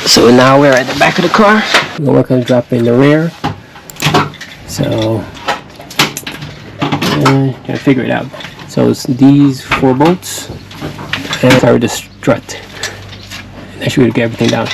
So now we're at the back of the car. The one comes drop in the rear. So gotta figure it out. So it's these 4 bolts and sorry, the strut. That should get everything down.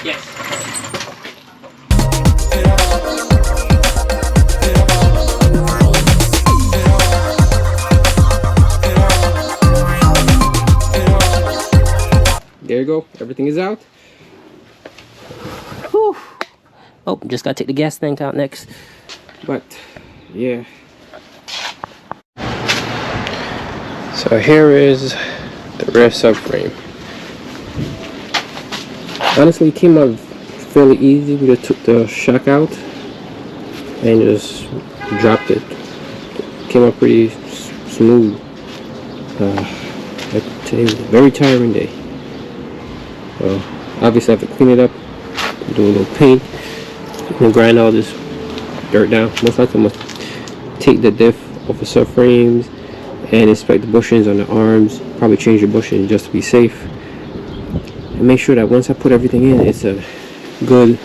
Yes. There you go. Everything is out. Whew. Oh, just gotta take the gas tank out next. But yeah. So here is the rear subframe. Honestly, it came out fairly easy. We just took the shock out and just dropped it. Came out pretty smooth. Today was a very tiring day. So obviously I have to clean it up, do a little paint, and grind all this dirt down. Most likely I'm going to take the diff off the subframes and inspect the bushings on the arms. Probably change the bushing just to be safe. And make sure that once I put everything in, it's a good,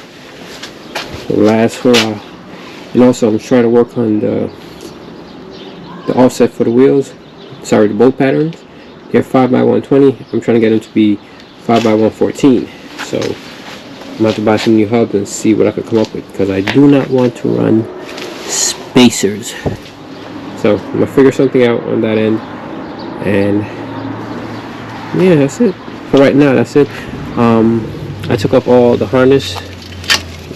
last for a while. And also I'm trying to work on the offset for the wheels. Sorry, the bolt patterns. They're 5x120. I'm trying to get them to be 5x114. So I'm going to have to buy some new hubs and see what I could come up with, because I do not want to run spacers. So I'm going to figure something out on that end. And yeah, that's it. For right now, that's it. I took up all the harness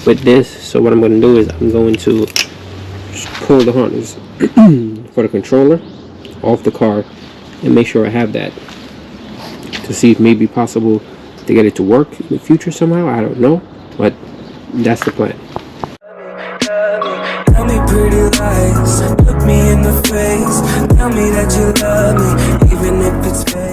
with this, so what I'm going to do is I'm going to pull the harness for the controller off the car and make sure I have that, to see if it may be possible to get it to work in the future somehow. I don't know, but that's the plan. Tell me pretty lies, look me in the face, tell me that you love me, even if it's fake.